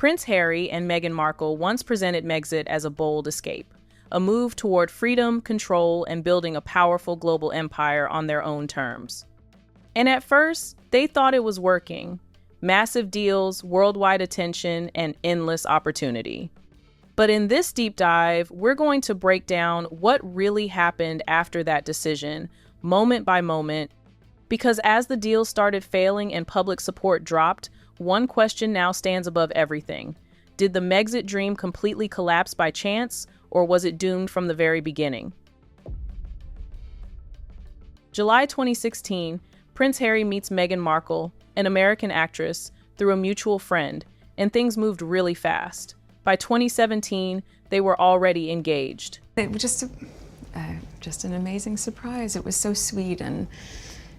Prince Harry and Meghan Markle once presented Megxit as a bold escape, a move toward freedom, control, and building a powerful global empire on their own terms. And at first, they thought it was working. Massive deals, worldwide attention, and endless opportunity. But in this deep dive, we're going to break down what really happened after that decision, moment by moment, because as the deal started failing and public support dropped, one question now stands above everything. Did the Megxit dream completely collapse by chance, or was it doomed from the very beginning? July 2016, Prince Harry meets Meghan Markle, an American actress, through a mutual friend, and things moved really fast. By 2017, they were already engaged. It was just an amazing surprise. It was so sweet and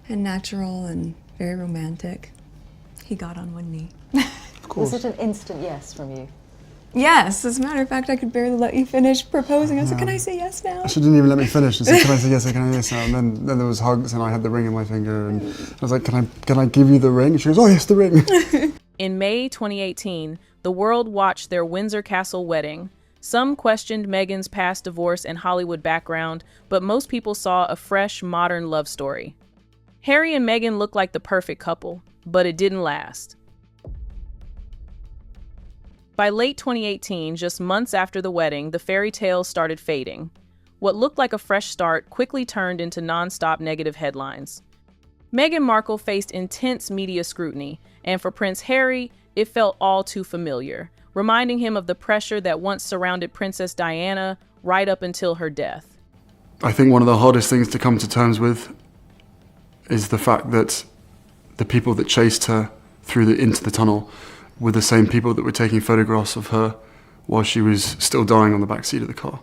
natural and very romantic. He got on one knee. Of course. Was it an instant yes from you? Yes, as a matter of fact, I could barely let you finish proposing. I said, can I say yes now? She didn't even let me finish. She said, can I say yes, can I say yes now? And then there was hugs and I had the ring in my finger and I was like, can I give you the ring? She goes, oh yes, the ring. In May 2018, the world watched their Windsor Castle wedding. Some questioned Meghan's past divorce and Hollywood background, but most people saw a fresh, modern love story. Harry and Meghan looked like the perfect couple, but it didn't last. By late 2018, just months after the wedding, the fairy tale started fading. What looked like a fresh start quickly turned into non-stop negative headlines. Meghan Markle faced intense media scrutiny, and for Prince Harry, it felt all too familiar, reminding him of the pressure that once surrounded Princess Diana right up until her death. I think one of the hardest things to come to terms with is the fact that the people that chased her into the tunnel were the same people that were taking photographs of her while she was still dying on the back seat of the car.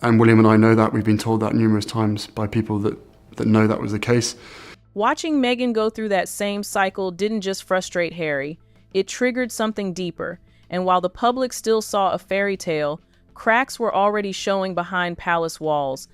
And William and I know that. We've been told that numerous times by people that know that was the case. Watching Meghan go through that same cycle didn't just frustrate Harry, it triggered something deeper. And while the public still saw a fairy tale, cracks were already showing behind palace walls,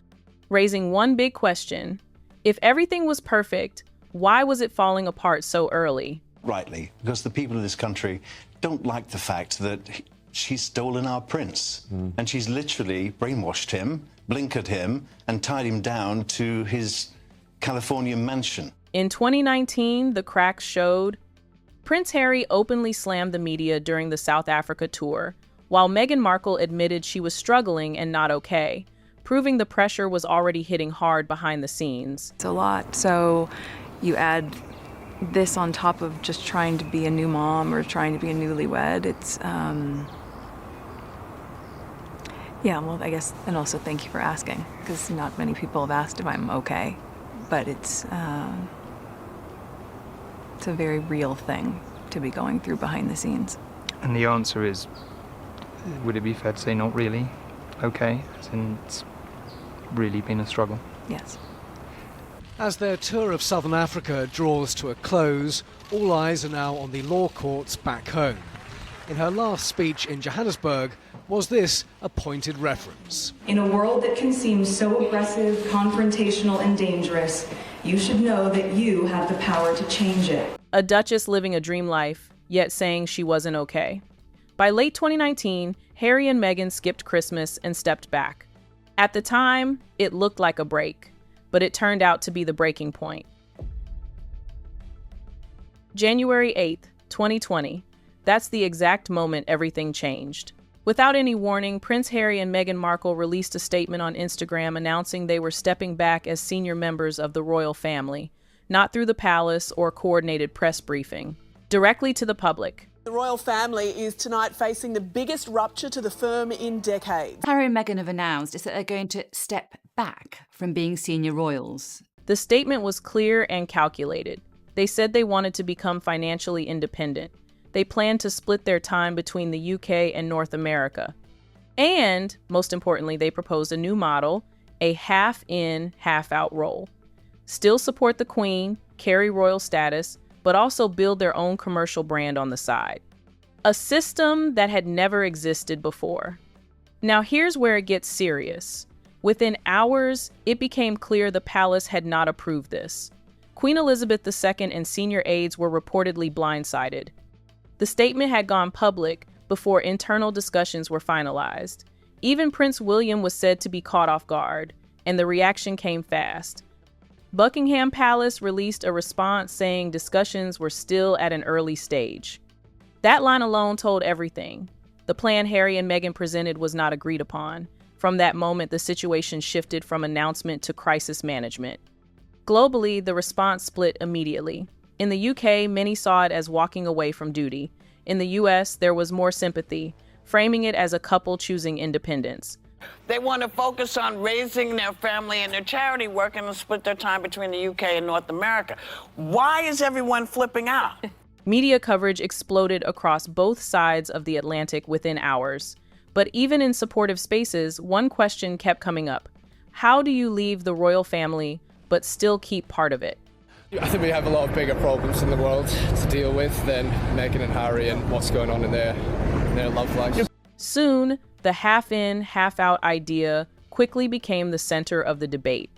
raising one big question. If everything was perfect, why was it falling apart so early? Rightly, because the people of this country don't like the fact that she's stolen our prince. And she's literally brainwashed him, blinkered him, and tied him down to his California mansion. In 2019, the cracks showed. Prince Harry openly slammed the media during the South Africa tour, while Meghan Markle admitted she was struggling and not okay, proving the pressure was already hitting hard behind the scenes. It's a lot. So you add this on top of just trying to be a new mom or trying to be a newlywed. It's, yeah, well, I guess, and also thank you for asking, because not many people have asked if I'm okay, but it's a very real thing to be going through behind the scenes. And the answer is, would it be fair to say not really okay, as in it's really been a struggle? Yes. As their tour of southern Africa draws to a close, all eyes are now on the law courts back home. In her last speech in Johannesburg, was this a pointed reference? In a world that can seem so aggressive, confrontational, and dangerous, you should know that you have the power to change it. A duchess living a dream life, yet saying she wasn't okay. By late 2019, Harry and Meghan skipped Christmas and stepped back. At the time, it looked like a break, but it turned out to be the breaking point. January 8th, 2020. That's the exact moment everything changed. Without any warning, Prince Harry and Meghan Markle released a statement on Instagram announcing they were stepping back as senior members of the royal family, not through the palace or coordinated press briefing, directly to the public. The royal family is tonight facing the biggest rupture to the firm in decades. Harry and Meghan have announced is that they're going to step back from being senior royals. The statement was clear and calculated. They said they wanted to become financially independent. They planned to split their time between the UK and North America. And, most importantly, they proposed a new model, a half-in, half-out role. Still support the Queen, carry royal status, but also build their own commercial brand on the side. A system that had never existed before. Now here's where it gets serious. Within hours, it became clear the palace had not approved this. Queen Elizabeth II and senior aides were reportedly blindsided. The statement had gone public before internal discussions were finalized. Even Prince William was said to be caught off guard, and the reaction came fast. Buckingham Palace released a response saying discussions were still at an early stage. That line alone told everything. The plan Harry and Meghan presented was not agreed upon. From that moment, the situation shifted from announcement to crisis management. Globally, the response split immediately. In the UK, many saw it as walking away from duty. In the US, there was more sympathy, framing it as a couple choosing independence. They want to focus on raising their family and their charity work and split their time between the UK and North America. Why is everyone flipping out? Media coverage exploded across both sides of the Atlantic within hours. But even in supportive spaces, one question kept coming up. How do you leave the royal family but still keep part of it? I think we have a lot of bigger problems in the world to deal with than Meghan and Harry and what's going on in their love life. Soon, the half-in, half-out idea quickly became the center of the debate.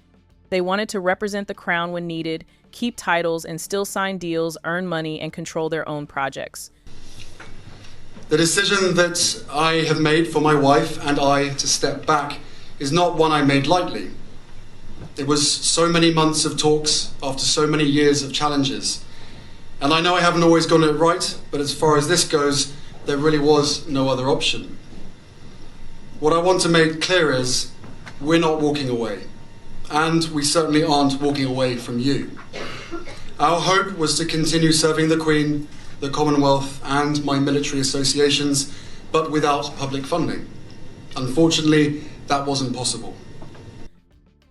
They wanted to represent the crown when needed, keep titles and still sign deals, earn money, and control their own projects. The decision that I have made for my wife and I to step back is not one I made lightly. It was so many months of talks after so many years of challenges. And I know I haven't always gotten it right, but as far as this goes, there really was no other option. What I want to make clear is we're not walking away. And we certainly aren't walking away from you. Our hope was to continue serving the Queen, the Commonwealth, and my military associations, but without public funding. Unfortunately, that wasn't possible.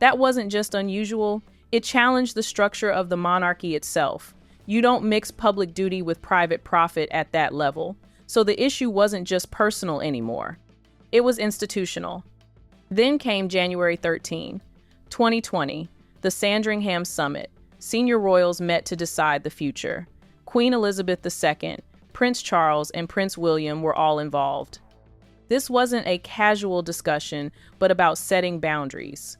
That wasn't just unusual, it challenged the structure of the monarchy itself. You don't mix public duty with private profit at that level. So the issue wasn't just personal anymore. It was institutional. Then came January 13, 2020, the Sandringham Summit. Senior royals met to decide the future. Queen Elizabeth II, Prince Charles, and Prince William were all involved. This wasn't a casual discussion, but about setting boundaries.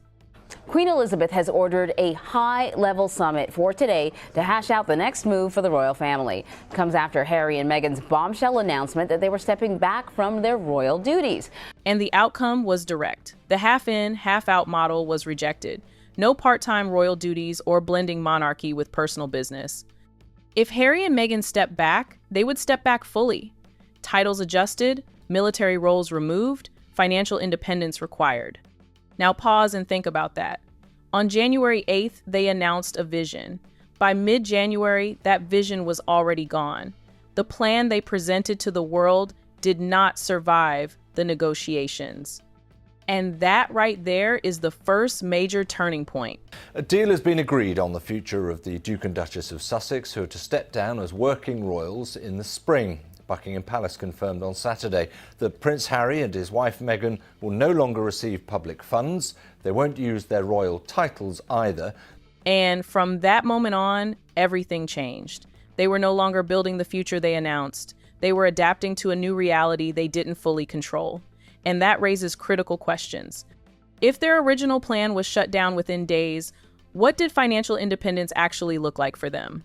Queen Elizabeth has ordered a high-level summit for today to hash out the next move for the royal family. It comes after Harry and Meghan's bombshell announcement that they were stepping back from their royal duties. And the outcome was direct. The half-in, half-out model was rejected. No part-time royal duties or blending monarchy with personal business. If Harry and Meghan stepped back, they would step back fully. Titles adjusted, military roles removed, financial independence required. Now pause and think about that. On January 8th, they announced a vision. By mid-January, that vision was already gone. The plan they presented to the world did not survive the negotiations. And that right there is the first major turning point. A deal has been agreed on the future of the Duke and Duchess of Sussex, who are to step down as working royals in the spring. Buckingham Palace confirmed on Saturday that Prince Harry and his wife Meghan will no longer receive public funds. They won't use their royal titles either. And from that moment on, everything changed. They were no longer building the future they announced. They were adapting to a new reality they didn't fully control. And that raises critical questions. If their original plan was shut down within days, what did financial independence actually look like for them?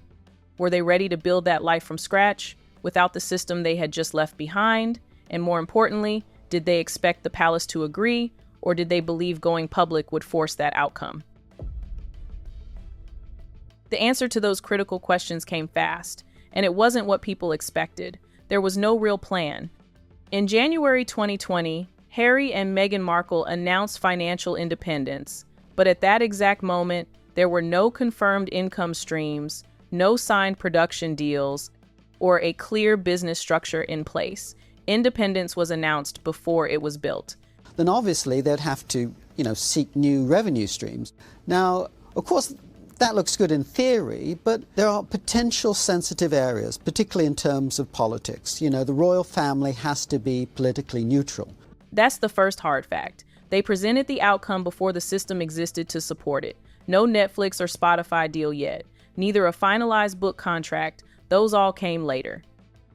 Were they ready to build that life from scratch, without the system they had just left behind? And more importantly, did they expect the palace to agree, or did they believe going public would force that outcome? The answer to those critical questions came fast, and it wasn't what people expected. There was no real plan. In January 2020, Harry and Meghan Markle announced financial independence, but at that exact moment, there were no confirmed income streams, no signed production deals, or a clear business structure in place. Independence was announced before it was built. Then obviously they'd have to, seek new revenue streams. Now, of course, that looks good in theory, but there are potential sensitive areas, particularly in terms of politics. The royal family has to be politically neutral. That's the first hard fact. They presented the outcome before the system existed to support it. No Netflix or Spotify deal yet. Neither a finalized book contract. Those all came later.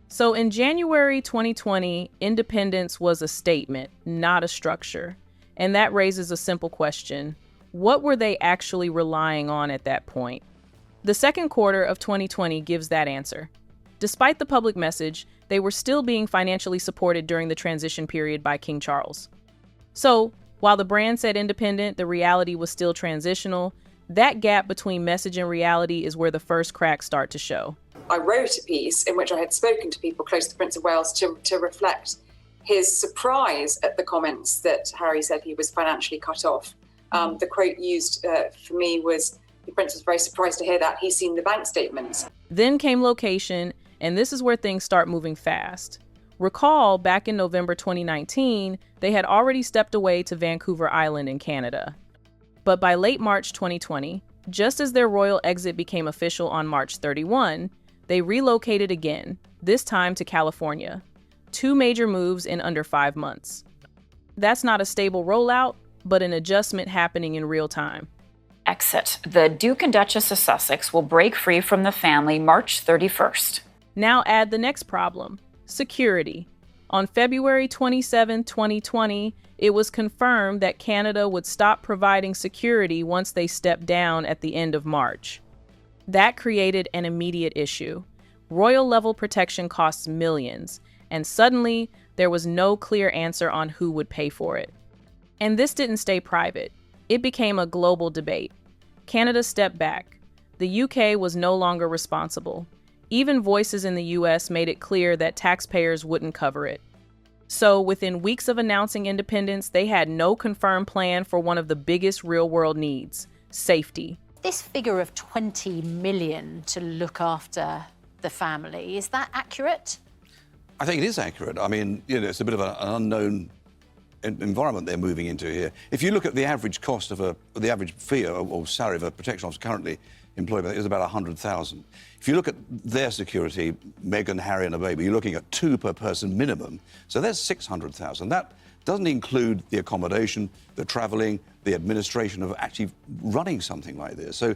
So in January 2020, independence was a statement, not a structure. And that raises a simple question. What were they actually relying on at that point? The second quarter of 2020 gives that answer. Despite the public message, they were still being financially supported during the transition period by King Charles. So, while the brand said independent, the reality was still transitional. That gap between message and reality is where the first cracks start to show. I wrote a piece in which I had spoken to people close to the Prince of Wales to reflect his surprise at the comments that Harry said he was financially cut off. The quote used for me was, the Prince was very surprised to hear that. He's seen the bank statements. Then came location, and this is where things start moving fast. Recall, back in November 2019, they had already stepped away to Vancouver Island in Canada. But by late March 2020, just as their royal exit became official on March 31, they relocated again, this time to California. 2 major moves in under 5 months. That's not a stable rollout, but an adjustment happening in real time. Exit. The Duke and Duchess of Sussex will break free from the family March 31st. Now add the next problem, security. On February 27, 2020, it was confirmed that Canada would stop providing security once they stepped down at the end of March. That created an immediate issue. Royal-level protection costs millions, and suddenly there was no clear answer on who would pay for it. And this didn't stay private. It became a global debate. Canada stepped back. The UK was no longer responsible. Even voices in the US made it clear that taxpayers wouldn't cover it. So within weeks of announcing independence, they had no confirmed plan for one of the biggest real-world needs, safety. This figure of 20 million to look after the family, is that accurate? I think it is accurate. I mean, it's a bit of an unknown environment they're moving into here. If you look at the average cost of the average fee or salary of a protection officer currently employed, it was about 100,000. If you look at their security, Meghan, Harry and a baby, you're looking at 2 per person minimum. So there's 600,000. That doesn't include the accommodation, the travelling, the administration of actually running something like this. So,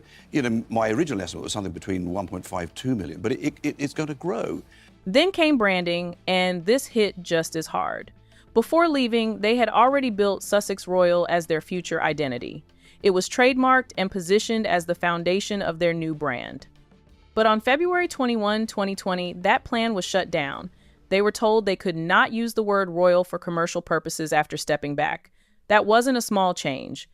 my original estimate was something between 1.5, 2 million, but it's going to grow. Then came branding, and this hit just as hard. Before leaving, they had already built Sussex Royal as their future identity. It was trademarked and positioned as the foundation of their new brand. But on February 21, 2020, that plan was shut down. They were told they could not use the word royal for commercial purposes after stepping back. That wasn't a small change.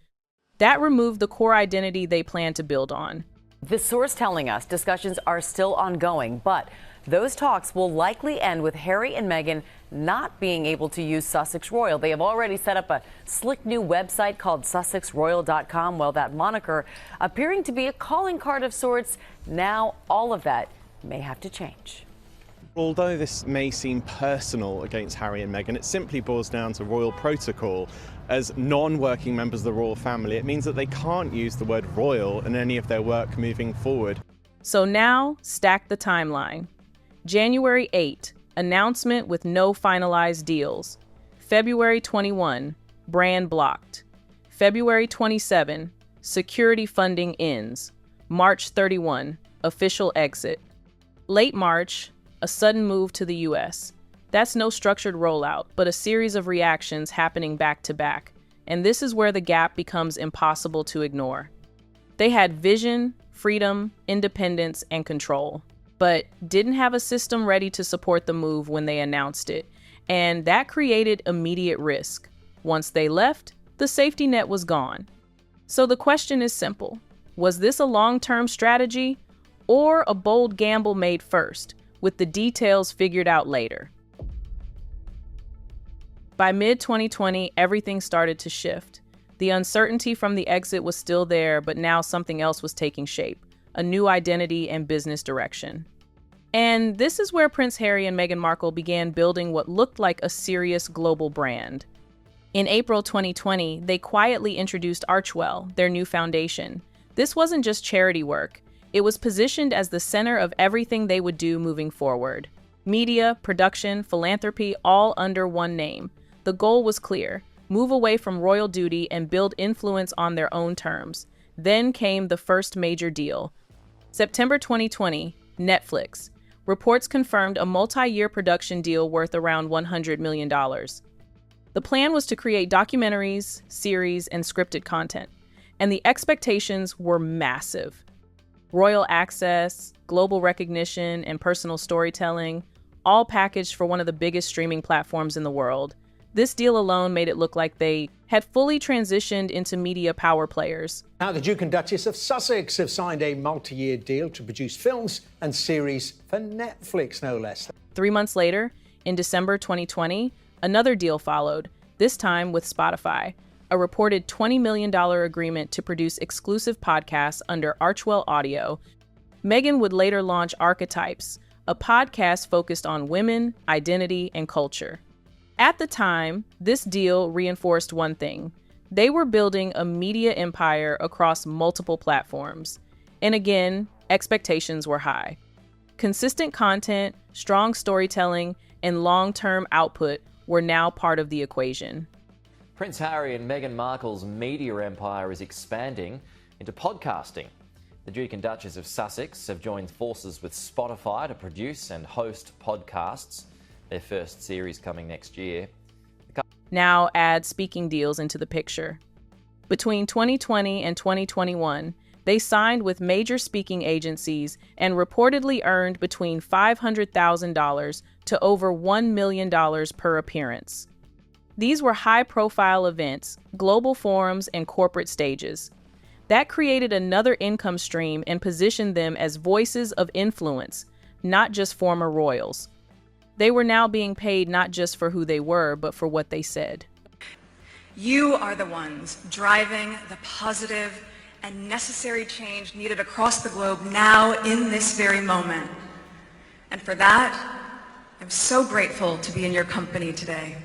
That removed the core identity they planned to build on. The source telling us discussions are still ongoing, but those talks will likely end with Harry and Meghan not being able to use Sussex Royal. They have already set up a slick new website called SussexRoyal.com. Well, that moniker appearing to be a calling card of sorts. Now all of that may have to change. Although this may seem personal against Harry and Meghan, it simply boils down to royal protocol. As non-working members of the royal family, it means that they can't use the word royal in any of their work moving forward. So now, stack the timeline. January 8, announcement with no finalized deals. February 21, brand blocked. February 27, security funding ends. March 31, official exit. Late March, a sudden move to the US. That's no structured rollout, but a series of reactions happening back to back. And this is where the gap becomes impossible to ignore. They had vision, freedom, independence, and control, but didn't have a system ready to support the move when they announced it. And that created immediate risk. Once they left, the safety net was gone. So the question is simple. Was this a long-term strategy or a bold gamble made first, with the details figured out later? By mid-2020, everything started to shift. The uncertainty from the exit was still there, but now something else was taking shape, a new identity and business direction. And this is where Prince Harry and Meghan Markle began building what looked like a serious global brand. In April 2020, they quietly introduced Archewell, their new foundation. This wasn't just charity work. It was positioned as the center of everything they would do moving forward. Media, production, philanthropy, all under one name. The goal was clear: move away from royal duty and build influence on their own terms. Then came the first major deal. September 2020, Netflix. Reports confirmed a multi-year production deal worth around $100 million. The plan was to create documentaries, series, and scripted content, and the expectations were massive. Royal access, global recognition and personal storytelling, all packaged for one of the biggest streaming platforms in the world. This deal alone made it look like they had fully transitioned into media power players. Now, the Duke and Duchess of Sussex have signed a multi-year deal to produce films and series for Netflix, no less. 3 months later, in December 2020, another deal followed, this time with Spotify, a reported $20 million agreement to produce exclusive podcasts under Archewell Audio. Meghan would later launch Archetypes, a podcast focused on women, identity, and culture. At the time, this deal reinforced one thing. They were building a media empire across multiple platforms. And again, expectations were high. Consistent content, strong storytelling, and long-term output were now part of the equation. Prince Harry and Meghan Markle's media empire is expanding into podcasting. The Duke and Duchess of Sussex have joined forces with Spotify to produce and host podcasts, their first series coming next year. Now add speaking deals into the picture. Between 2020 and 2021, they signed with major speaking agencies and reportedly earned between $500,000 to over $1 million per appearance. These were high-profile events, global forums, and corporate stages. That created another income stream and positioned them as voices of influence, not just former royals. They were now being paid not just for who they were, but for what they said. You are the ones driving the positive and necessary change needed across the globe now in this very moment. And for that, I'm so grateful to be in your company today.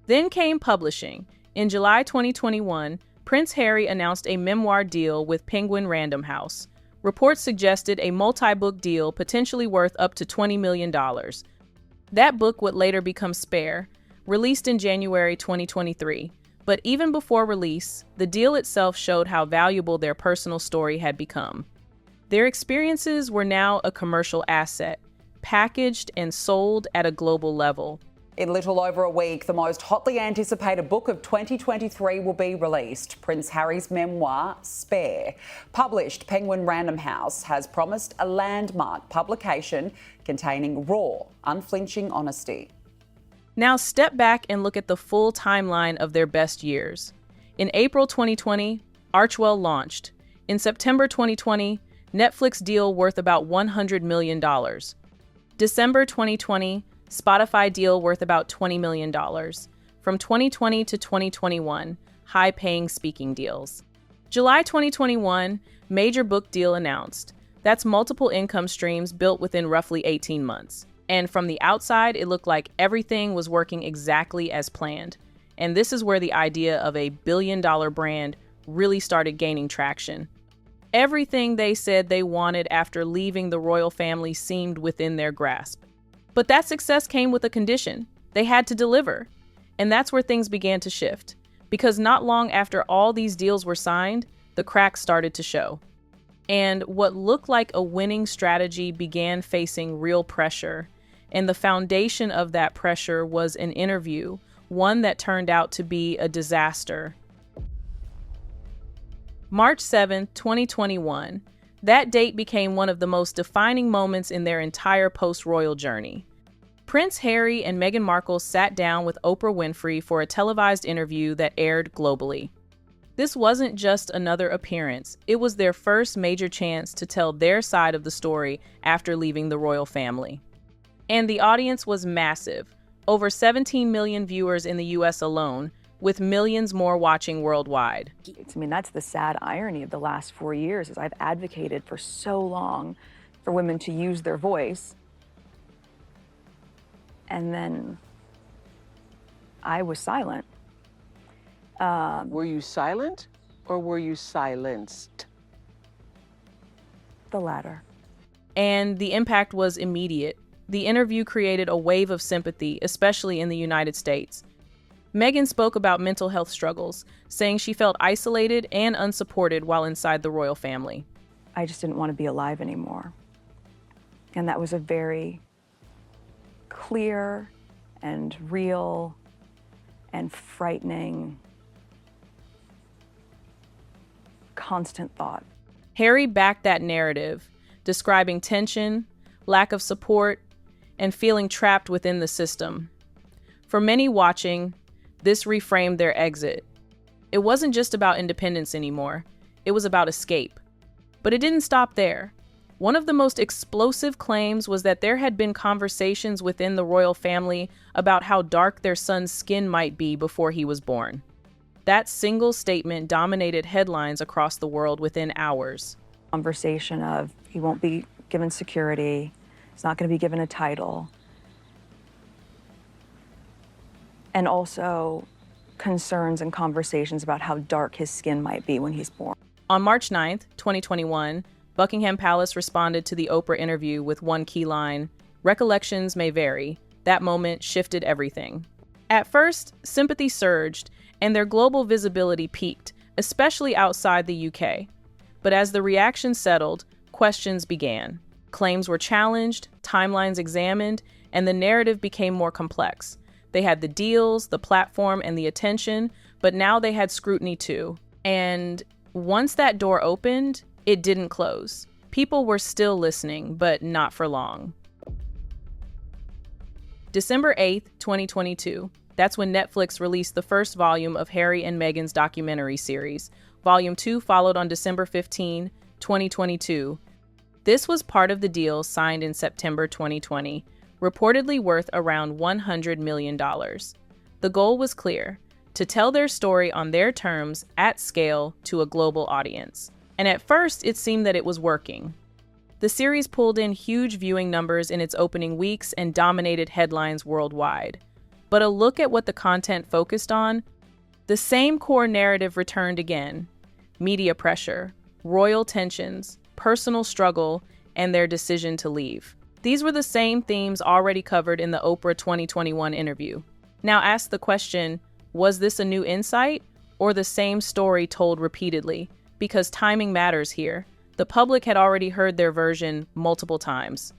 Then came publishing. In July 2021, Prince Harry announced a memoir deal with Penguin Random House. Reports suggested a multi-book deal potentially worth up to $20 million. That book would later become Spare, released in January 2023. But even before release, the deal itself showed how valuable their personal story had become. Their experiences were now a commercial asset, packaged and sold at a global level. In little over a week, the most hotly anticipated book of 2023 will be released. Prince Harry's memoir, Spare. Published, Penguin Random House has promised a landmark publication containing raw, unflinching honesty. Now step back and look at the full timeline of their best years. In April 2020, Archewell launched. In September 2020, Netflix deal worth about $100 million. December 2020, Spotify deal worth about $20 million. From 2020 to 2021, high-paying speaking deals. July 2021, major book deal announced. That's multiple income streams built within roughly 18 months. And from the outside, it looked like everything was working exactly as planned. And this is where the idea of a billion-dollar brand really started gaining traction. Everything they said they wanted after leaving the royal family seemed within their grasp. But that success came with a condition. They had to deliver. And that's where things began to shift. Because not long after all these deals were signed, the cracks started to show. And what looked like a winning strategy began facing real pressure. And the foundation of that pressure was an interview, one that turned out to be a disaster. March 7, 2021. That date became one of the most defining moments in their entire post-royal journey. Prince Harry and Meghan Markle sat down with Oprah Winfrey for a televised interview that aired globally. This wasn't just another appearance, it was their first major chance to tell their side of the story after leaving the royal family. And the audience was massive, over 17 million viewers in the US alone, with millions more watching worldwide. I mean, that's the sad irony of the last 4 years, is I've advocated for so long for women to use their voice, and then I was silent. Were you silent or were you silenced? The latter. And the impact was immediate. The interview created a wave of sympathy, especially in the United States. Meghan spoke about mental health struggles, saying she felt isolated and unsupported while inside the royal family. I just didn't want to be alive anymore. And that was a very clear and real and frightening, constant thought. Harry backed that narrative. describing tension, lack of support, and feeling trapped within the system. For many watching, this reframed their exit. It wasn't just about independence anymore, it was about escape. But it didn't stop there. One of the most explosive claims was that there had been conversations within the royal family about how dark their son's skin might be before he was born. That single statement dominated headlines across the world within hours. Conversation of he won't be given security, he's not going to be given a title. And also concerns and conversations about how dark his skin might be when he's born. On March 9th, 2021, Buckingham Palace responded to the Oprah interview with one key line, "Recollections may vary. That moment shifted everything." At first, sympathy surged, and their global visibility peaked, especially outside the UK. But as the reaction settled, questions began. Claims were challenged, timelines examined, and the narrative became more complex. They had the deals, the platform, and the attention, but now they had scrutiny too. And once that door opened, it didn't close. People were still listening, but not for long. December 8th, 2022. That's when Netflix released the first volume of Harry and Meghan's documentary series. Volume 2 followed on December 15, 2022. This was part of the deal signed in September 2020, reportedly worth around $100 million. The goal was clear: to tell their story on their terms at scale to a global audience. And at first, it seemed that it was working. The series pulled in huge viewing numbers in its opening weeks and dominated headlines worldwide. But a look at what the content focused on, the same core narrative returned again: media pressure, royal tensions, personal struggle, and their decision to leave. These were the same themes already covered in the Oprah 2021 interview. Now ask the question, was this a new insight or the same story told repeatedly? Because timing matters here. The public had already heard their version multiple times.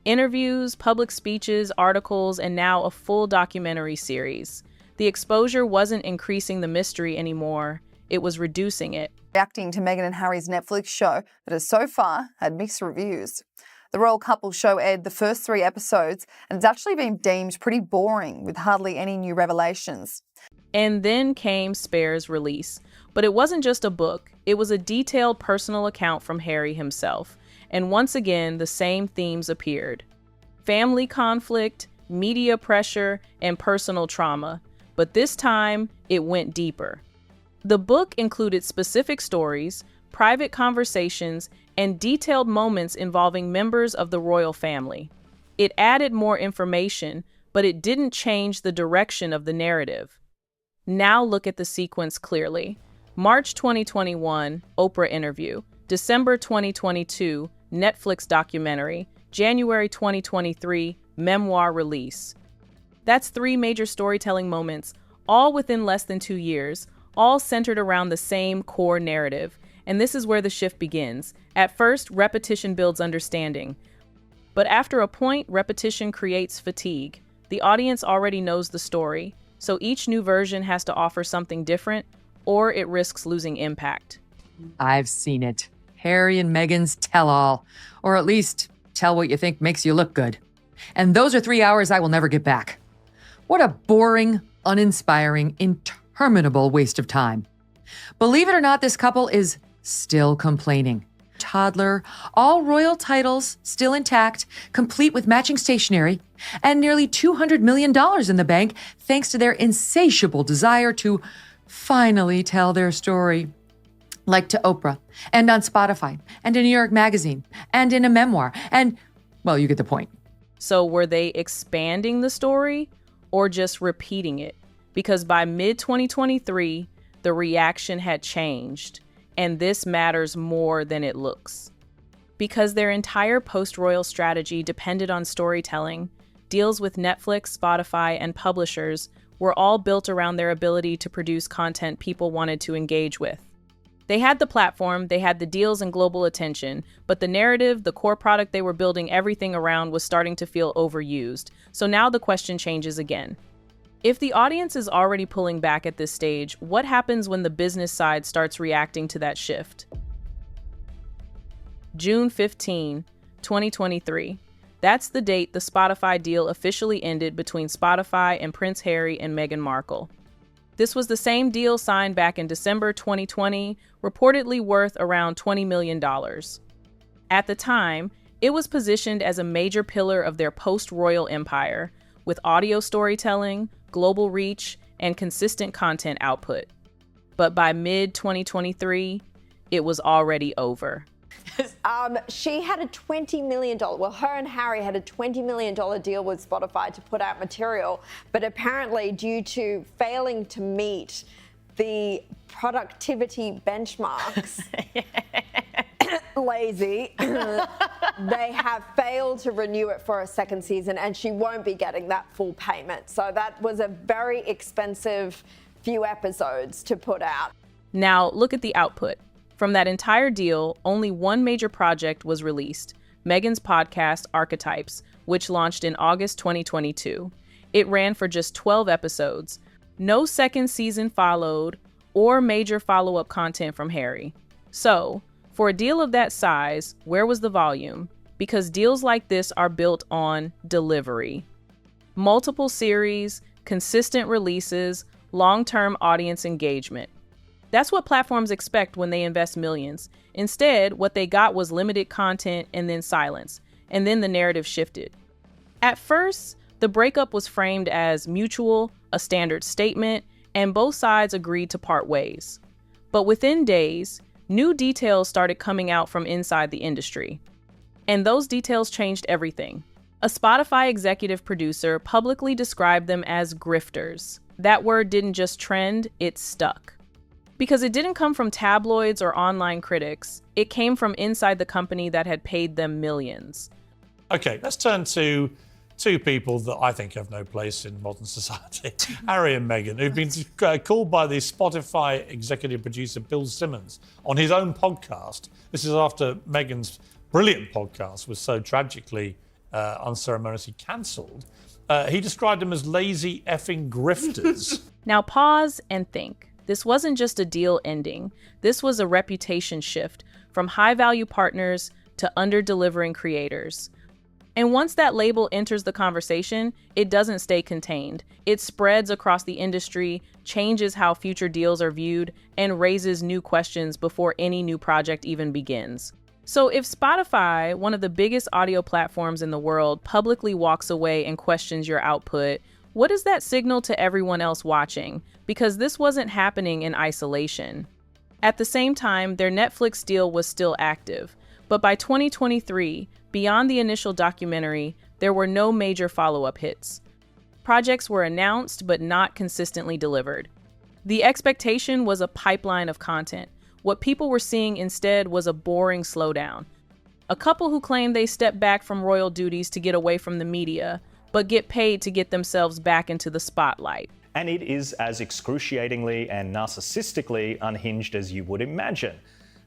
Interviews, public speeches, articles, and now a full documentary series. The exposure wasn't increasing the mystery anymore, it was reducing it. Reacting to Meghan and Harry's Netflix show that has so far had mixed reviews. The royal couple show aired the first 3 episodes and it's actually been deemed pretty boring with hardly any new revelations. And then came Spare's release. But it wasn't just a book, it was a detailed personal account from Harry himself. And once again, the same themes appeared: family conflict, media pressure, and personal trauma. But this time, it went deeper. The book included specific stories, private conversations, and detailed moments involving members of the royal family. It added more information, but it didn't change the direction of the narrative. Now look at the sequence clearly. March 2021, Oprah interview. December 2022, Netflix documentary. January 2023, memoir release. That's 3 major storytelling moments, all within less than 2 years, all centered around the same core narrative. And this is where the shift begins. At first, repetition builds understanding. But after a point, repetition creates fatigue. The audience already knows the story, so each new version has to offer something different, or it risks losing impact. I've seen it. Harry and Meghan's tell-all, or at least tell what you think makes you look good. And those are 3 hours I will never get back. What a boring, uninspiring, interminable waste of time. Believe it or not, this couple is still complaining. Toddler, all royal titles still intact, complete with matching stationery, and nearly $200 million in the bank thanks to their insatiable desire to finally tell their story. Like to Oprah, and on Spotify, and in New York Magazine, and in a memoir, and, well, you get the point. So were they expanding the story or just repeating it? Because by mid-2023, the reaction had changed, and this matters more than it looks. Because their entire post-royal strategy depended on storytelling, deals with Netflix, Spotify, and publishers were all built around their ability to produce content people wanted to engage with. They had the platform, they had the deals and global attention, but the narrative, the core product they were building everything around was starting to feel overused. So now the question changes again. If the audience is already pulling back at this stage, what happens when the business side starts reacting to that shift? June 15, 2023. That's the date the Spotify deal officially ended between Spotify and Prince Harry and Meghan Markle. This was the same deal signed back in December 2020, reportedly worth around $20 million. At the time, it was positioned as a major pillar of their post-royal empire, with audio storytelling, global reach, and consistent content output. But by mid-2023, it was already over. She had a $20 million, well, her and Harry had a $20 million deal with Spotify to put out material, but apparently due to failing to meet the productivity benchmarks, lazy, they have failed to renew it for a second season, and she won't be getting that full payment. So that was a very expensive few episodes to put out. Now, look at the output. From that entire deal, only one major project was released, Meghan's podcast, Archetypes, which launched in August 2022. It ran for just 12 episodes. No second season followed, or major follow-up content from Harry. So, for a deal of that size, where was the volume? Because deals like this are built on delivery. Multiple series, consistent releases, long-term audience engagement. That's what platforms expect when they invest millions. Instead, what they got was limited content and then silence, and then the narrative shifted. At first, the breakup was framed as mutual, a standard statement, and both sides agreed to part ways. But within days, new details started coming out from inside the industry. And those details changed everything. A Spotify executive producer publicly described them as grifters. That word didn't just trend, it stuck. Because it didn't come from tabloids or online critics, it came from inside the company that had paid them millions. Okay, let's turn to two people that I think have no place in modern society. Harry and Meghan, who've been called by the Spotify executive producer Bill Simmons on his own podcast. This is after Meghan's brilliant podcast was so tragically unceremoniously cancelled. He described them as lazy effing grifters. Now pause and think. This wasn't just a deal ending. This was a reputation shift from high-value partners to under-delivering creators. And once that label enters the conversation, it doesn't stay contained. It spreads across the industry, changes how future deals are viewed, and raises new questions before any new project even begins. So if Spotify, one of the biggest audio platforms in the world, publicly walks away and questions your output, what does that signal to everyone else watching? Because this wasn't happening in isolation. At the same time, their Netflix deal was still active. But by 2023, beyond the initial documentary, there were no major follow-up hits. Projects were announced but not consistently delivered. The expectation was a pipeline of content. What people were seeing instead was a boring slowdown. A couple who claimed they stepped back from royal duties to get away from the media, but get paid to get themselves back into the spotlight. And it is as excruciatingly and narcissistically unhinged as you would imagine.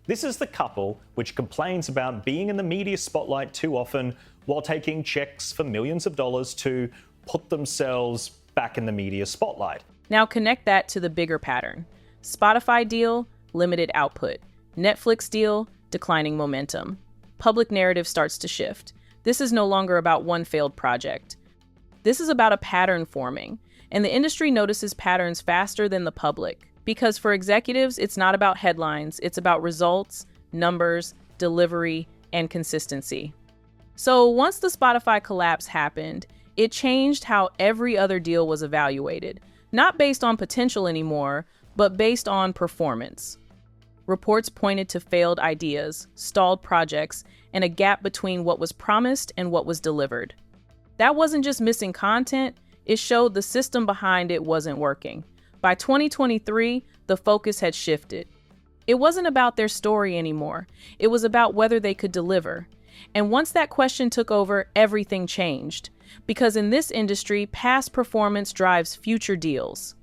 This is the couple which complains about being in the media spotlight too often while taking checks for millions of dollars to put themselves back in the media spotlight. Now connect that to the bigger pattern. Spotify deal, limited output. Netflix deal, declining momentum. Public narrative starts to shift. This is no longer about one failed project. This is about a pattern forming, and the industry notices patterns faster than the public. Because for executives, it's not about headlines, it's about results, numbers, delivery, and consistency. So once the Spotify collapse happened, it changed how every other deal was evaluated, not based on potential anymore, but based on performance. Reports pointed to failed ideas, stalled projects, and a gap between what was promised and what was delivered. That wasn't just missing content, it showed the system behind it wasn't working. By 2023, the focus had shifted. It wasn't about their story anymore. It was about whether they could deliver. And once that question took over, everything changed. Because in this industry, past performance drives future deals.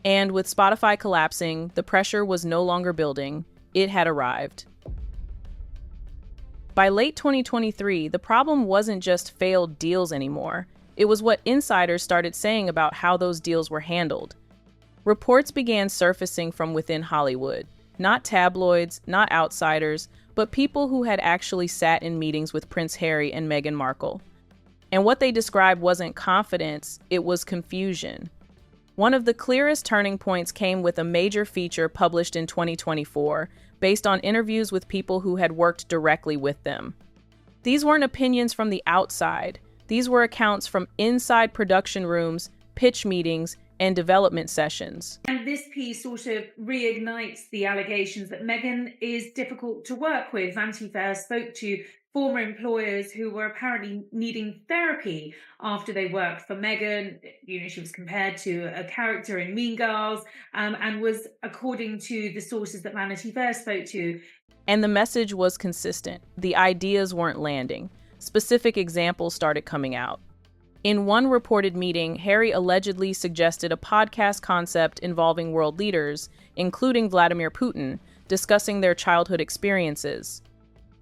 And with Spotify collapsing, the pressure was no longer building. It had arrived. By late 2023, the problem wasn't just failed deals anymore. It was what insiders started saying about how those deals were handled. Reports began surfacing from within Hollywood. Not tabloids, not outsiders, but people who had actually sat in meetings with Prince Harry and Meghan Markle. And what they described wasn't confidence, it was confusion. One of the clearest turning points came with a major feature published in 2024, based on interviews with people who had worked directly with them. These weren't opinions from the outside. These were accounts from inside production rooms, pitch meetings, and development sessions. And this piece sort of reignites the allegations that Meghan is difficult to work with. Vanity Fair spoke to former employers who were apparently needing therapy after they worked for Meghan. You know, she was compared to a character in Mean Girls, and was, according to the sources that Vanity Fair spoke to. And the message was consistent. The ideas weren't landing. Specific examples started coming out. In one reported meeting, Harry allegedly suggested a podcast concept involving world leaders, including Vladimir Putin, discussing their childhood experiences.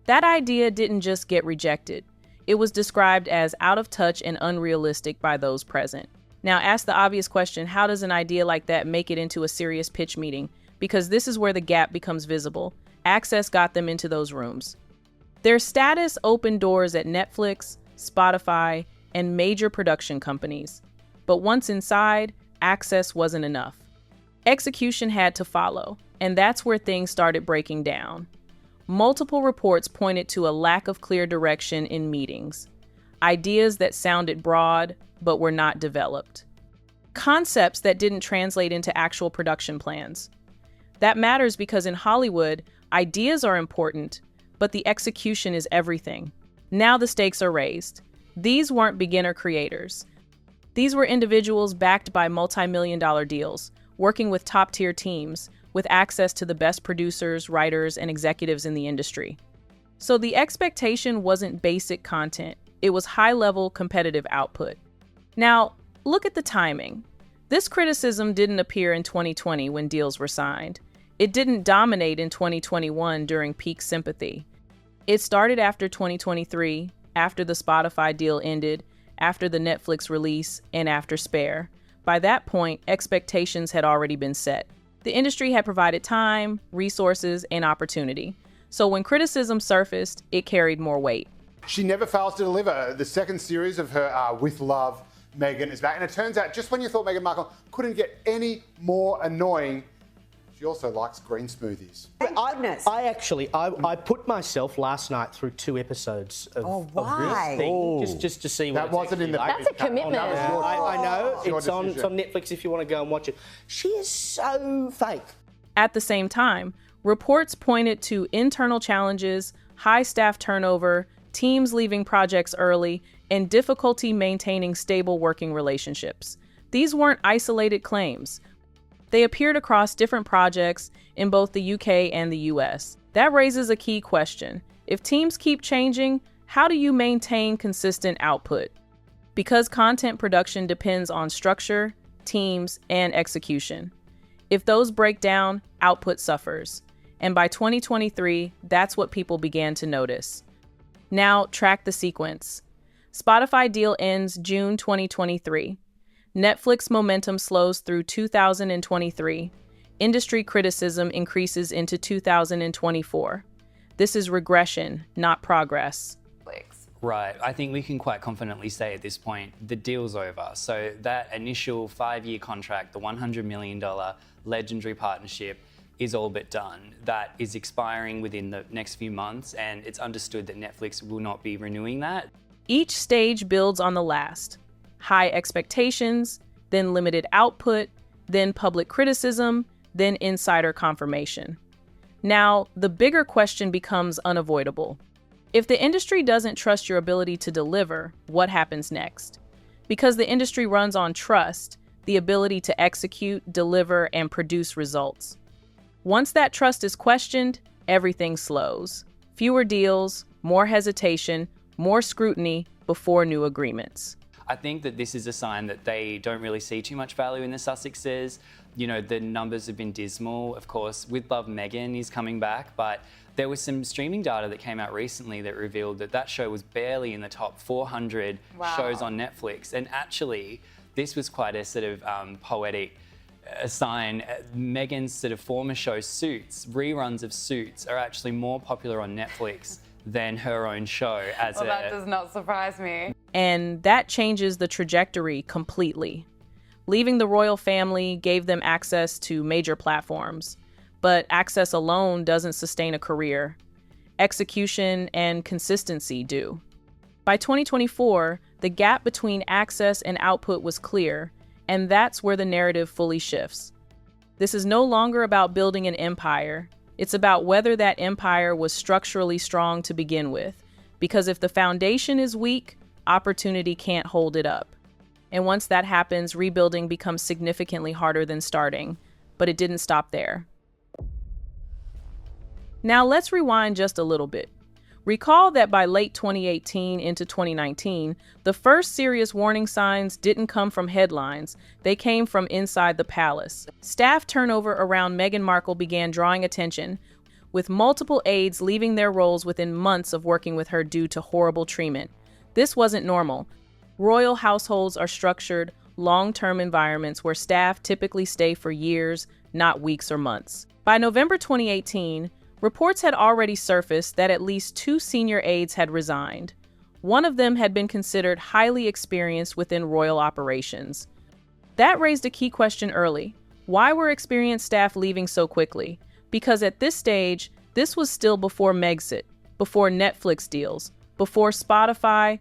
That idea didn't just get rejected. It was described as out of touch and unrealistic by those present. Now, ask the obvious question, how does an idea like that make it into a serious pitch meeting? Because this is where the gap becomes visible. Access got them into those rooms. Their status opened doors at Netflix, Spotify, and major production companies. But once inside, access wasn't enough. Execution had to follow, and that's where things started breaking down. Multiple reports pointed to a lack of clear direction in meetings. Ideas that sounded broad, but were not developed. Concepts that didn't translate into actual production plans. That matters because in Hollywood, ideas are important, but the execution is everything. Now the stakes are raised. These weren't beginner creators. These were individuals backed by multi-million-dollar deals, working with top-tier teams, with access to the best producers, writers, and executives in the industry. So the expectation wasn't basic content, it was high-level competitive output. Now, look at the timing. This criticism didn't appear in 2020 when deals were signed. It didn't dominate in 2021 during peak sympathy. It started after 2023, after the Spotify deal ended, after the Netflix release, and after Spare. By that point, expectations had already been set. The industry had provided time, resources, and opportunity. So when criticism surfaced, it carried more weight. She never fails to deliver. The second series of her With Love, Meghan is back. And it turns out, just when you thought Meghan Markle couldn't get any more annoying, she also likes green smoothies. I put myself last night through 2 episodes of why? this thing, just to see what That wasn't in the like. That's a commitment. I know. It's on decision. Netflix if you want to go and watch it. She is so fake. At the same time, reports pointed to internal challenges, high staff turnover, teams leaving projects early, and difficulty maintaining stable working relationships. These weren't isolated claims. They appeared across different projects in both the UK and the US. That raises a key question. If teams keep changing, how do you maintain consistent output? Because content production depends on structure, teams, and execution. If those break down, output suffers. And by 2023, that's what people began to notice. Now, track the sequence. Spotify deal ends June 2023. Netflix momentum slows through 2023. Industry criticism increases into 2024. This is regression, not progress. Right. I think we can quite confidently say at this point, the deal's over. So that initial 5-year contract, the $100 million legendary partnership, is all but done. That is expiring within the next few months, and it's understood that Netflix will not be renewing that. Each stage builds on the last. High expectations, then limited output, then public criticism, then insider confirmation. Now, the bigger question becomes unavoidable. If the industry doesn't trust your ability to deliver, what happens next? Because the industry runs on trust, the ability to execute, deliver, and produce results. Once that trust is questioned, everything slows. Fewer deals, more hesitation, more scrutiny before new agreements. I think that this is a sign that they don't really see too much value in the Sussexes. You know, the numbers have been dismal. Of course, With Love, Meghan is coming back, but there was some streaming data that came out recently that revealed that that show was barely in the top 400 shows on Netflix. And actually, this was quite a sort of poetic sign, Meghan's sort of former show Suits, reruns of Suits, are actually more popular on Netflix than her own show. That does not surprise me. And that changes the trajectory completely. Leaving the royal family gave them access to major platforms, but access alone doesn't sustain a career. Execution and consistency do. By 2024, the gap between access and output was clear, and that's where the narrative fully shifts. This is no longer about building an empire. It's about whether that empire was structurally strong to begin with, because if the foundation is weak, opportunity can't hold it up. And once that happens, rebuilding becomes significantly harder than starting, but it didn't stop there. Now let's rewind just a little bit. Recall that by late 2018 into 2019, the first serious warning signs didn't come from headlines, they came from inside the palace. Staff turnover around Meghan Markle began drawing attention, with multiple aides leaving their roles within months of working with her due to horrible treatment. This wasn't normal. Royal households are structured, long-term environments where staff typically stay for years, not weeks or months. By November 2018, reports had already surfaced that at least 2 senior aides had resigned. One of them had been considered highly experienced within royal operations. That raised a key question early. Why were experienced staff leaving so quickly? Because at this stage, this was still before Megxit, before Netflix deals, before Spotify.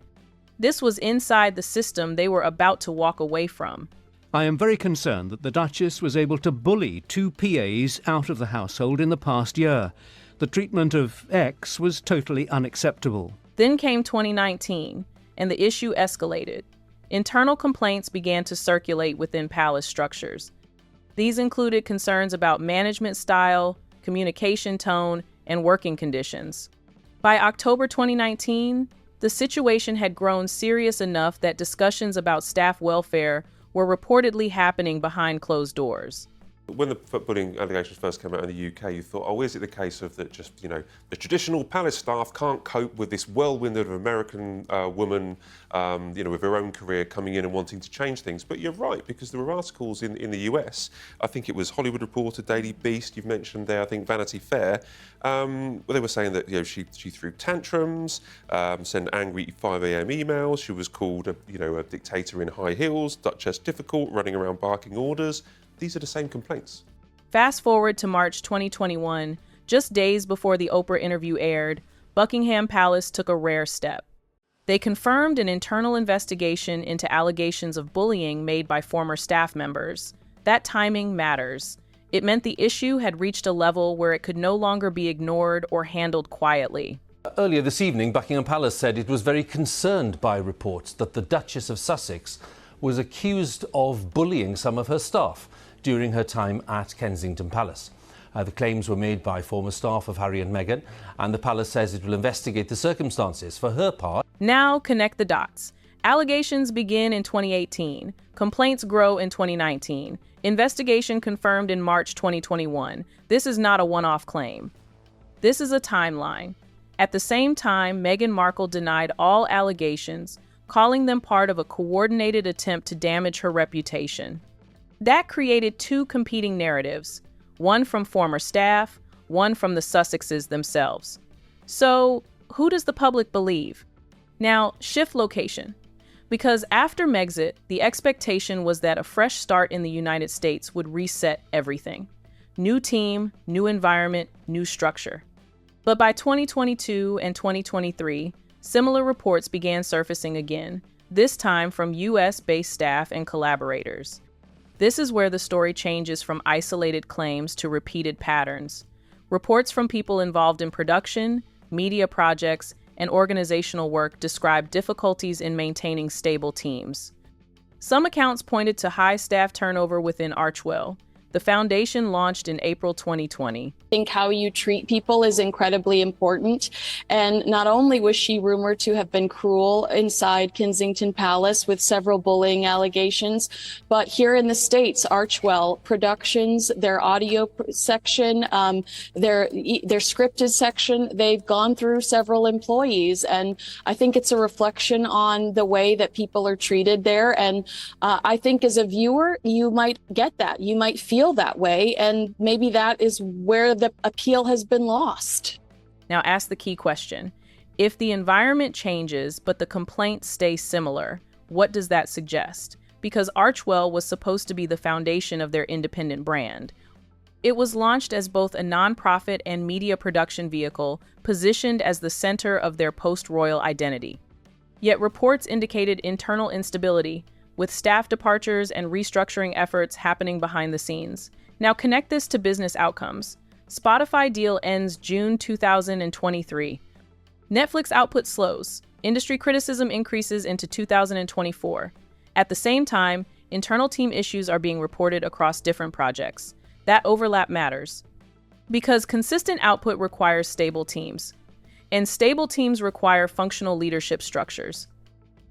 This was inside the system they were about to walk away from. I am very concerned that the Duchess was able to bully 2 PAs out of the household in the past year. The treatment of X was totally unacceptable. Then came 2019, and the issue escalated. Internal complaints began to circulate within palace structures. These included concerns about management style, communication tone, and working conditions. By October 2019, the situation had grown serious enough that discussions about staff welfare were reportedly happening behind closed doors. When the bullying allegations first came out in the UK, you thought, oh, is it the case of that just, the traditional palace staff can't cope with this whirlwind of an American woman, with her own career coming in and wanting to change things? But you're right, because there were articles in the US, I think it was Hollywood Reporter, Daily Beast, you've mentioned there, I think Vanity Fair, where they were saying that, she threw tantrums, sent angry 5 a.m. emails, she was called, a dictator in high heels, Duchess difficult, running around barking orders. These are the same complaints. Fast forward to March 2021, just days before the Oprah interview aired, Buckingham Palace took a rare step. They confirmed an internal investigation into allegations of bullying made by former staff members. That timing matters. It meant the issue had reached a level where it could no longer be ignored or handled quietly. Earlier this evening, Buckingham Palace said it was very concerned by reports that the Duchess of Sussex was accused of bullying some of her staff during her time at Kensington Palace. The claims were made by former staff of Harry and Meghan, and the palace says it will investigate the circumstances. For her part, now connect the dots. Allegations begin in 2018. Complaints grow in 2019. Investigation confirmed in March 2021. This is not a one-off claim. This is a timeline. At the same time, Meghan Markle denied all allegations, calling them part of a coordinated attempt to damage her reputation. That created 2 competing narratives, one from former staff, one from the Sussexes themselves. So, who does the public believe? Now, shift location. Because after Megxit, the expectation was that a fresh start in the United States would reset everything. New team, new environment, new structure. But by 2022 and 2023, similar reports began surfacing again, this time from US-based staff and collaborators. This is where the story changes from isolated claims to repeated patterns. Reports from people involved in production, media projects, and organizational work describe difficulties in maintaining stable teams. Some accounts pointed to high staff turnover within Archewell, The foundation launched in April 2020. I think how you treat people is incredibly important. And not only was she rumored to have been cruel inside Kensington Palace with several bullying allegations, but here in the States, Archewell Productions, their audio section, their scripted section, they've gone through several employees. And I think it's a reflection on the way that people are treated there. And I think as a viewer, you might get that. You might feel that way. And maybe that is where the appeal has been lost. Now ask the key question. If the environment changes, but the complaints stay similar, what does that suggest? Because Archewell was supposed to be the foundation of their independent brand. It was launched as both a nonprofit and media production vehicle, positioned as the center of their post-royal identity. Yet reports indicated internal instability, with staff departures and restructuring efforts happening behind the scenes. Now connect this to business outcomes. Spotify deal ends June 2023. Netflix output slows. Industry criticism increases into 2024. At the same time, internal team issues are being reported across different projects. That overlap matters, because consistent output requires stable teams, and stable teams require functional leadership structures.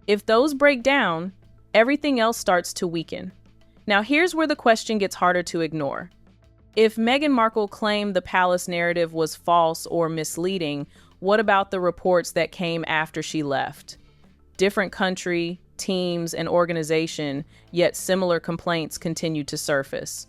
If those break down, everything else starts to weaken. Now here's where the question gets harder to ignore. If Meghan Markle claimed the palace narrative was false or misleading, what about the reports that came after she left? Different country, teams, and organization, yet similar complaints continue to surface.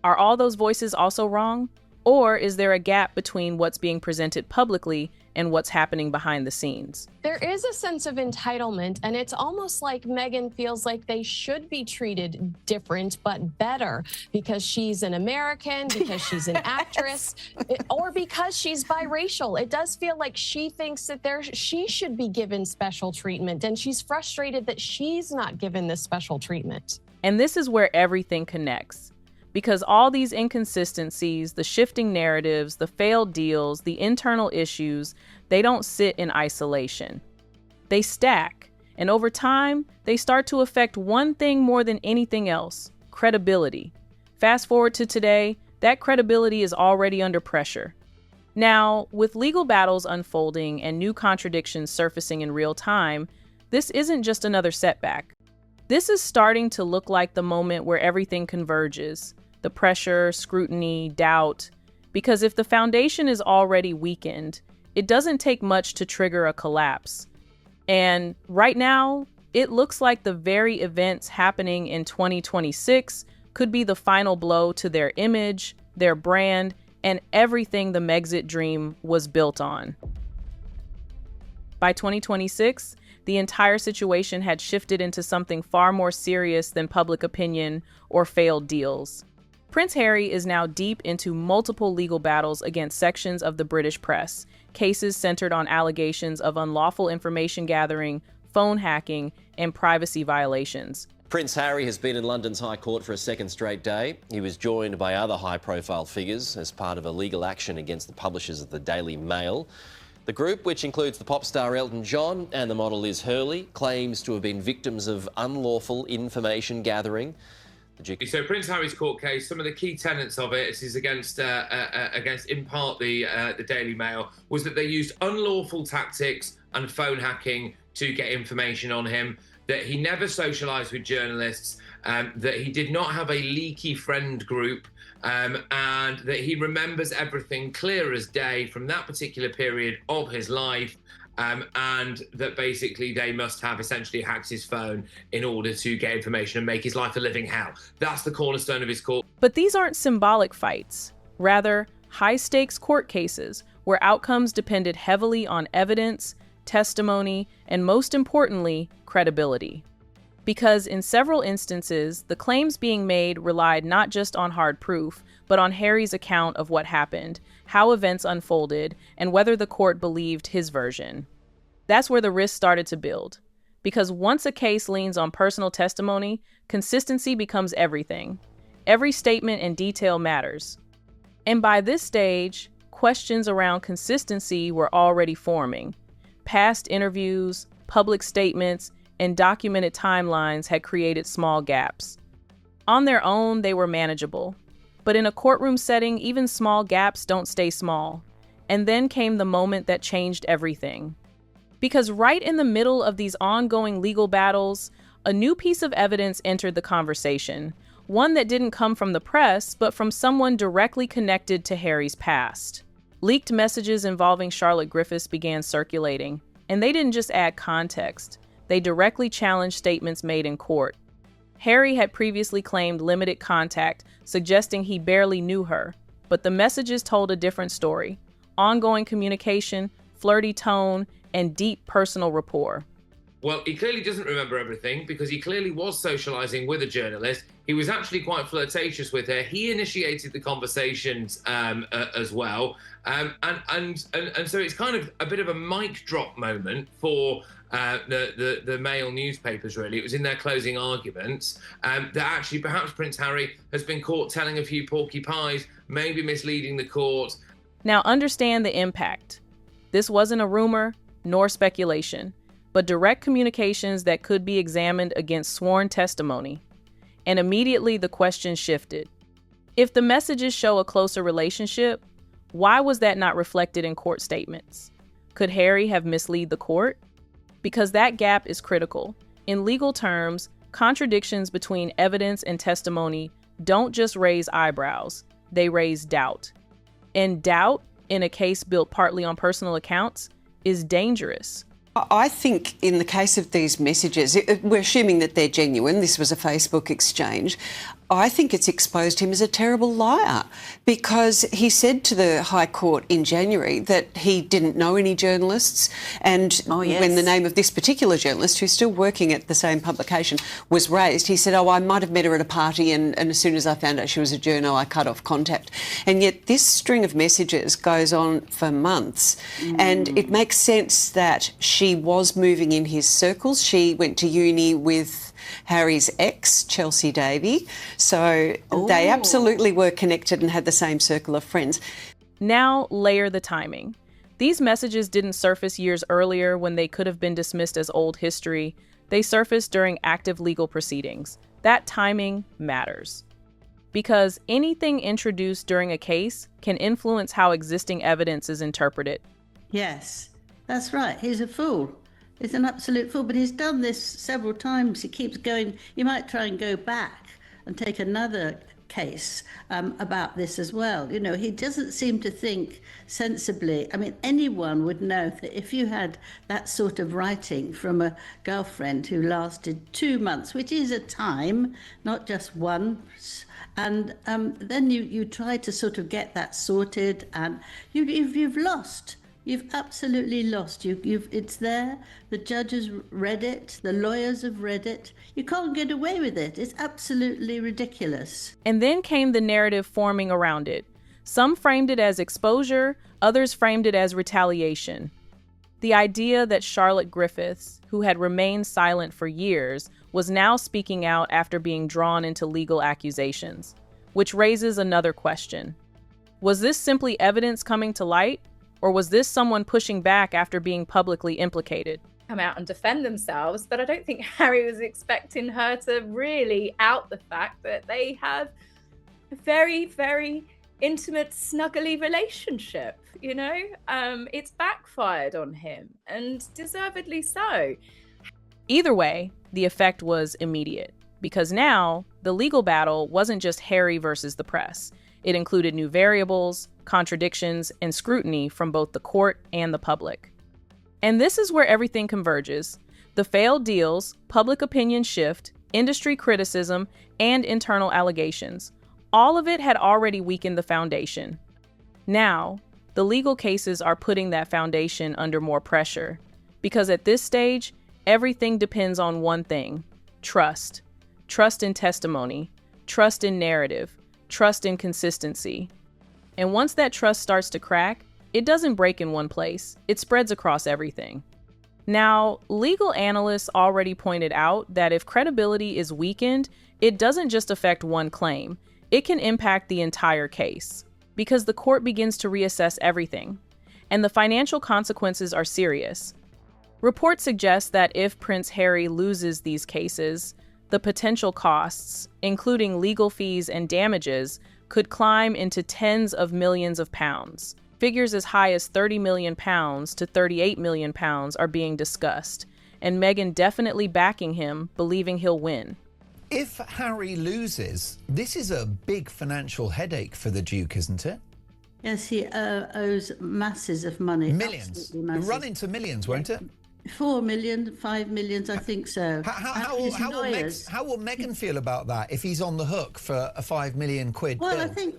Are all those voices also wrong? Or is there a gap between what's being presented publicly and what's happening behind the scenes? There is a sense of entitlement, and it's almost like Meghan feels like they should be treated different but better because she's an American, because she's an actress, or because she's biracial. It does feel like she thinks that she should be given special treatment, and she's frustrated that she's not given this special treatment. And this is where everything connects. Because all these inconsistencies, the shifting narratives, the failed deals, the internal issues, they don't sit in isolation. They stack, and over time, they start to affect one thing more than anything else: credibility. Fast forward to today, that credibility is already under pressure. Now, with legal battles unfolding and new contradictions surfacing in real time, this isn't just another setback. This is starting to look like the moment where everything converges. The pressure, scrutiny, doubt. Because if the foundation is already weakened, it doesn't take much to trigger a collapse. And right now, it looks like the very events happening in 2026 could be the final blow to their image, their brand, and everything the Megxit Dream was built on. By 2026, the entire situation had shifted into something far more serious than public opinion or failed deals. Prince Harry is now deep into multiple legal battles against sections of the British press, cases centered on allegations of unlawful information gathering, phone hacking, and privacy violations. Prince Harry has been in London's High Court for a second straight day. He was joined by other high-profile figures as part of a legal action against the publishers of the Daily Mail. The group, which includes the pop star Elton John and the model Liz Hurley, claims to have been victims of unlawful information gathering. So Prince Harry's court case, some of the key tenets of it is against in part the Daily Mail, was that they used unlawful tactics and phone hacking to get information on him, that he never socialised with journalists, that he did not have a leaky friend group, and that he remembers everything clear as day from that particular period of his life. And that basically they must have essentially hacked his phone in order to get information and make his life a living hell. That's the cornerstone of his court. But these aren't symbolic fights, rather high-stakes court cases where outcomes depended heavily on evidence, testimony, and most importantly, credibility. Because in several instances, the claims being made relied not just on hard proof, but on Harry's account of what happened, how events unfolded, and whether the court believed his version. That's where the risk started to build. Because once a case leans on personal testimony, consistency becomes everything. Every statement and detail matters. And by this stage, questions around consistency were already forming. Past interviews, public statements, and documented timelines had created small gaps. On their own, they were manageable. But in a courtroom setting, even small gaps don't stay small. And then came the moment that changed everything. Because right in the middle of these ongoing legal battles, a new piece of evidence entered the conversation, one that didn't come from the press, but from someone directly connected to Harry's past. Leaked messages involving Charlotte Griffiths began circulating, and they didn't just add context. They directly challenged statements made in court. Harry had previously claimed limited contact, suggesting he barely knew her, but the messages told a different story. Ongoing communication, flirty tone, and deep personal rapport. Well, he clearly doesn't remember everything because he clearly was socializing with a journalist. He was actually quite flirtatious with her. He initiated the conversations as well. And so it's kind of a bit of a mic drop moment for the Mail newspapers, really. It was in their closing arguments that actually perhaps Prince Harry has been caught telling a few porcupines, maybe misleading the court. Now understand the impact. This wasn't a rumor nor speculation, but direct communications that could be examined against sworn testimony. And immediately the question shifted. If the messages show a closer relationship, why was that not reflected in court statements? Could Harry have misled the court? Because that gap is critical. In legal terms, contradictions between evidence and testimony don't just raise eyebrows, they raise doubt. And doubt, in a case built partly on personal accounts, is dangerous. I think in the case of these messages, we're assuming that they're genuine, this was a Facebook exchange, I think it's exposed him as a terrible liar because he said to the High Court in January that he didn't know any journalists, and when the name of this particular journalist, who's still working at the same publication, was raised, he said, I might have met her at a party and as soon as I found out she was a journo, I cut off contact. And yet this string of messages goes on for months and it makes sense that she was moving in his circles. She went to uni with Harry's ex, Chelsea Davy. So they absolutely were connected and had the same circle of friends. Now layer the timing. These messages didn't surface years earlier when they could have been dismissed as old history. They surfaced during active legal proceedings. That timing matters. Because anything introduced during a case can influence how existing evidence is interpreted. Yes, that's right. He's a fool. He's an absolute fool, but he's done this several times. He keeps going. You might try and go back and take another case about this as well. You know, he doesn't seem to think sensibly. I mean, anyone would know that if you had that sort of writing from a girlfriend who lasted 2 months, which is a time, not just once, and then you try to sort of get that sorted, and you've lost. You've absolutely lost. It's there. The judges read it. The lawyers have read it. You can't get away with it. It's absolutely ridiculous. And then came the narrative forming around it. Some framed it as exposure. Others framed it as retaliation. The idea that Charlotte Griffiths, who had remained silent for years, was now speaking out after being drawn into legal accusations, which raises another question. Was this simply evidence coming to light? Or was this someone pushing back after being publicly implicated? Come out and defend themselves, but I don't think Harry was expecting her to really out the fact that they have a very, very intimate, snuggly relationship, you know? It's backfired on him, and deservedly so. Either way, the effect was immediate, because now the legal battle wasn't just Harry versus the press. It included new variables, contradictions, and scrutiny from both the court and the public. And this is where everything converges. The failed deals, public opinion shift, industry criticism, and internal allegations. All of it had already weakened the foundation. Now, the legal cases are putting that foundation under more pressure. Because at this stage, everything depends on one thing: trust. Trust in testimony, trust in narrative, trust in consistency. And once that trust starts to crack, it doesn't break in one place. It spreads across everything. Now, legal analysts already pointed out that if credibility is weakened, it doesn't just affect one claim. It can impact the entire case, because the court begins to reassess everything. And the financial consequences are serious. Reports suggest that if Prince Harry loses these cases, the potential costs, including legal fees and damages, could climb into tens of millions of pounds. Figures as high as £30 million to £38 million are being discussed, and Meghan definitely backing him, believing he'll win. If Harry loses, this is a big financial headache for the Duke, isn't it? Yes, he owes masses of money. Millions. Run into millions, won't it? 4 million, 5 million, I think so. How will Meghan feel about that if he's on the hook for a £5 million bill? Well, I think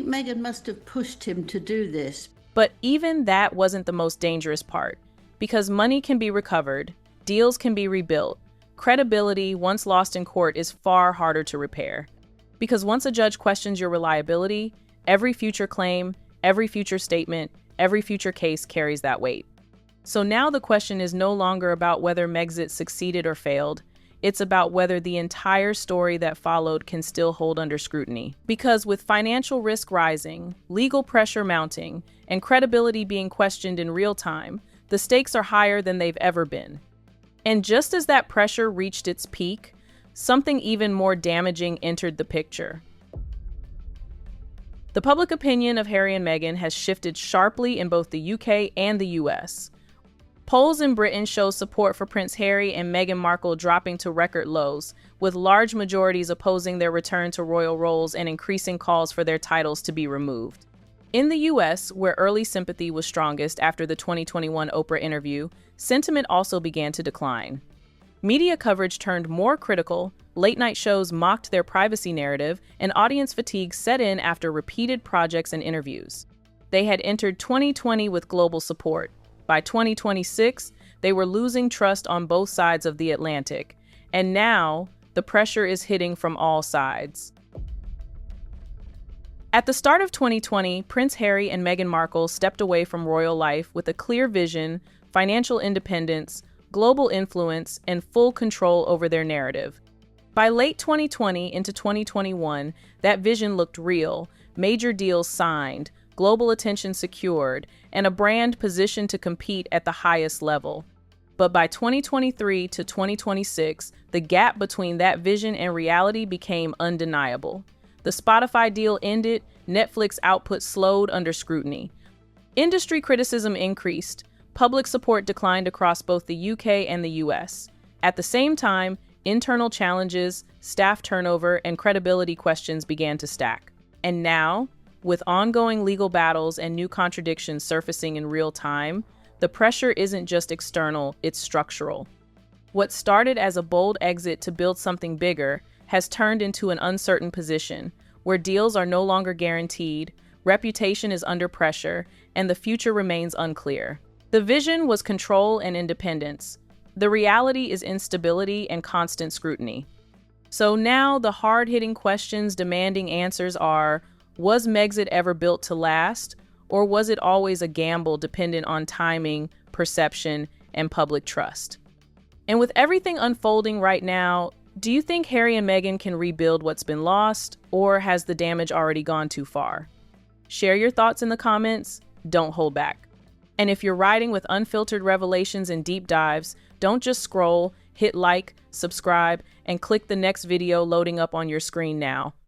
Meghan must have pushed him to do this. But even that wasn't the most dangerous part, because money can be recovered, deals can be rebuilt. Credibility, once lost in court, is far harder to repair. Because once a judge questions your reliability, every future claim, every future statement, every future case carries that weight. So now the question is no longer about whether Megxit succeeded or failed. It's about whether the entire story that followed can still hold under scrutiny. Because with financial risk rising, legal pressure mounting, and credibility being questioned in real time, the stakes are higher than they've ever been. And just as that pressure reached its peak, something even more damaging entered the picture. The public opinion of Harry and Meghan has shifted sharply in both the UK and the US. Polls in Britain show support for Prince Harry and Meghan Markle dropping to record lows, with large majorities opposing their return to royal roles and increasing calls for their titles to be removed. In the US, where early sympathy was strongest after the 2021 Oprah interview, sentiment also began to decline. Media coverage turned more critical, late-night shows mocked their privacy narrative, and audience fatigue set in after repeated projects and interviews. They had entered 2020 with global support. By 2026, they were losing trust on both sides of the Atlantic, and now the pressure is hitting from all sides. At the start of 2020, Prince Harry and Meghan Markle stepped away from royal life with a clear vision, financial independence, global influence, and full control over their narrative. By late 2020 into 2021, that vision looked real, major deals signed, global attention secured, and a brand positioned to compete at the highest level. But by 2023 to 2026, the gap between that vision and reality became undeniable. The Spotify deal ended, Netflix output slowed under scrutiny. Industry criticism increased, public support declined across both the UK and the US. At the same time, internal challenges, staff turnover, and credibility questions began to stack. And now, with ongoing legal battles and new contradictions surfacing in real time, the pressure isn't just external, it's structural. What started as a bold exit to build something bigger has turned into an uncertain position, where deals are no longer guaranteed, reputation is under pressure, and the future remains unclear. The vision was control and independence. The reality is instability and constant scrutiny. So now the hard-hitting questions demanding answers are, was Megxit ever built to last, or was it always a gamble dependent on timing, perception, and public trust? And with everything unfolding right now, do you think Harry and Meghan can rebuild what's been lost, or has the damage already gone too far? Share your thoughts in the comments. Don't hold back. And if you're riding with unfiltered revelations and deep dives, don't just scroll, hit like, subscribe, and click the next video loading up on your screen now.